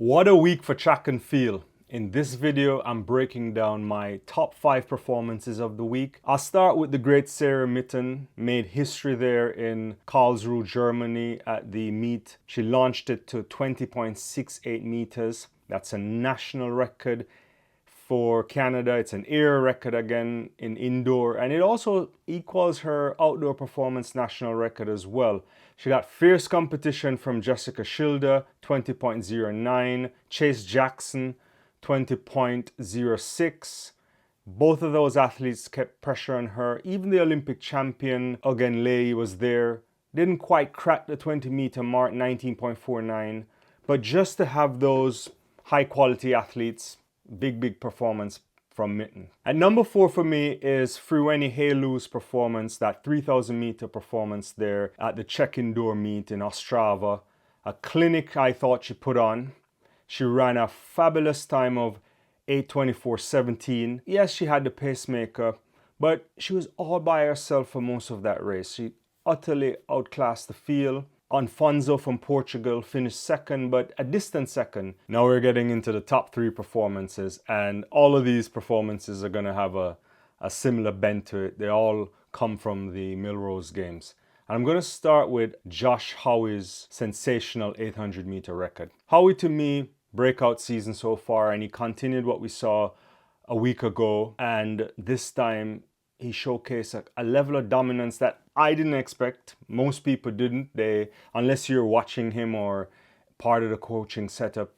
What a week for track and field. In this video, I'm breaking down my top 5 performances of the week. I'll start with the great Sarah Mitten, made history there in Karlsruhe, Germany at the meet. She launched it to 20.68 meters. That's a national record for Canada. It's an era record again in indoor, and it also equals her outdoor performance national record as well. She got fierce competition from Jessica Schilder, 20.09, Chase Jackson, 20.06. Both of those athletes kept pressure on her. Even the Olympic champion, Again Lei, was there. Didn't quite crack the 20-meter mark, 19.49. But just to have those high-quality athletes, big performance from Mitten. At number 4 for me is Friweni Heilu's performance, that 3,000-meter performance there at the Czech indoor meet in Ostrava. A clinic I thought she put on. She ran a fabulous time of 8:24.17. Yes, she had the pacemaker, but she was all by herself for most of that race. She utterly outclassed the field. Alfonso from Portugal finished second, but a distant second. Now we're getting into the top 3 performances, and all of these performances are going to have a similar bent to it. They all come from the Millrose Games. And I'm going to start with Josh Howie's sensational 800-meter record. Howie, to me, breakout season so far, and he continued what we saw a week ago, and this time he showcased a level of dominance that I didn't expect. Most people didn't. Unless you're watching him or part of the coaching setup,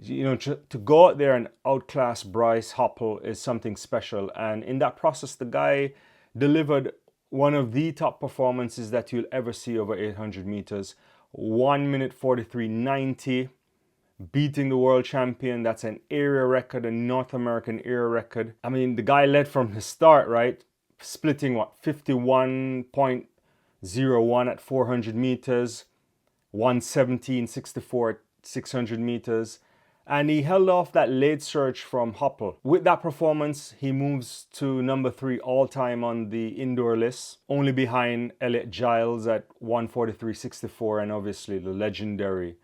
to go out there and outclass Bryce Hoppel is something special. And in that process, the guy delivered one of the top performances that you'll ever see over 800 meters. 1 minute 43.90. Beating the world champion. That's an area record, a North American area record. I mean, the guy led from the start, right? Splitting 51.01 at 400 meters, 117.64 at 600 meters. And he held off that late surge from Hoppel. With that performance, he moves to number 3 all-time on the indoor list, only behind Elliot Giles at 143.64, and obviously the legendary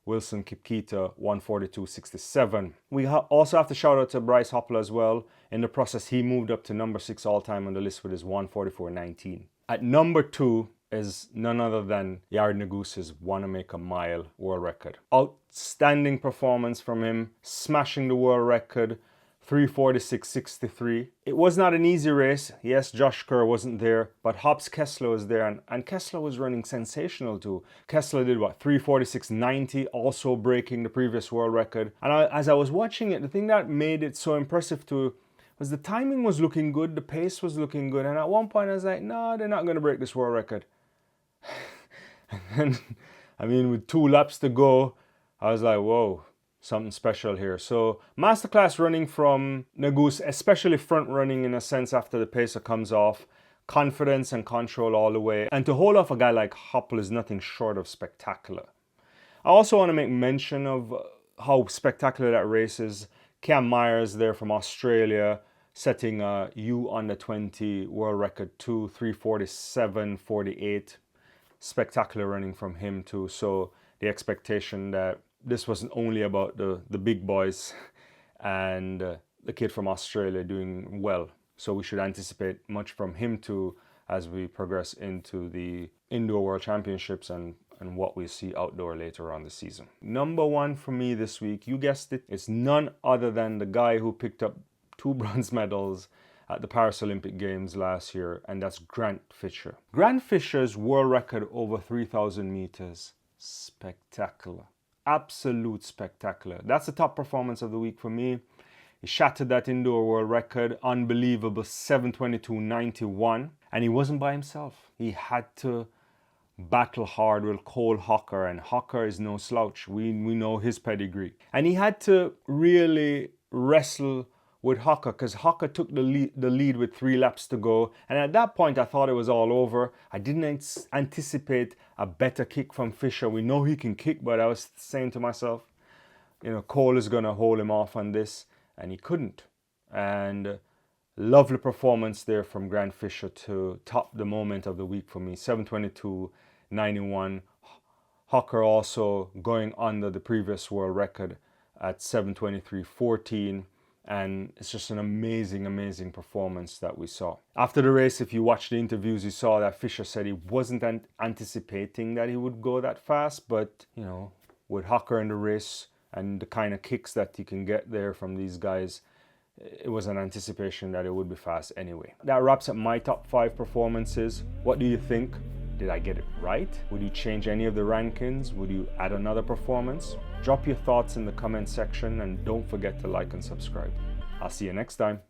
Wilson Kipketer, 142.67. We also have to shout out to Bryce Hoppel as well. In the process, he moved up to number 6 all-time on the list with his 144.19. At number 2 is none other than Yared Nuguse's Wanna Make a Mile world record. Outstanding performance from him, smashing the world record, 3:46.63. It was not an easy race. Yes, Josh Kerr wasn't there, but Hobbs Kessler was there, and Kessler was running sensational too. Kessler did 3:46.90, also breaking the previous world record. And as I was watching it, the thing that made it so impressive too was the timing was looking good, the pace was looking good, and at one point I was like, no, they're not going to break this world record. And I mean, with 2 laps to go, I was like, whoa. Something special here. So masterclass running from Nuguse, especially front running in a sense after the pacer comes off. Confidence and control all the way. And to hold off a guy like Hoppel is nothing short of spectacular. I also want to make mention of how spectacular that race is. Cam Myers there from Australia setting a U under 20 world record too, 3:47.48. Spectacular running from him too. So the expectation that this wasn't only about the big boys and the kid from Australia doing well. So we should anticipate much from him too as we progress into the Indoor World Championships and what we see outdoor later on this season. Number 1 for me this week, you guessed it, it's none other than the guy who picked up 2 bronze medals at the Paris Olympic Games last year, and that's Grant Fisher. Grant Fisher's world record over 3,000 meters, spectacular. Absolute spectacular. That's the top performance of the week for me. He shattered that indoor world record, unbelievable 7:22.91, and he wasn't by himself. He had to battle hard with Cole Hocker, and Hocker is no slouch. We know his pedigree. And he had to really wrestle with Hocker because Hocker took the lead with 3 laps to go. And at that point, I thought it was all over. I didn't anticipate a better kick from Fisher. We know he can kick, but I was saying to myself, Cole is going to hold him off on this. And he couldn't. And lovely performance there from Grant Fisher to top the moment of the week for me. 7:22.91. Hocker also going under the previous world record at 7:23:14, and it's just an amazing performance that we saw. After the race, if you watch the interviews, you saw that Fisher said he wasn't anticipating that he would go that fast, but you know, with Hocker in the race and the kind of kicks that you can get there from these guys, it was an anticipation that it would be fast anyway. That wraps up my top 5 performances. What do you think? Did I get it right? Would you change any of the rankings? Would you add another performance? Drop your thoughts in the comment section and don't forget to like and subscribe. I'll see you next time.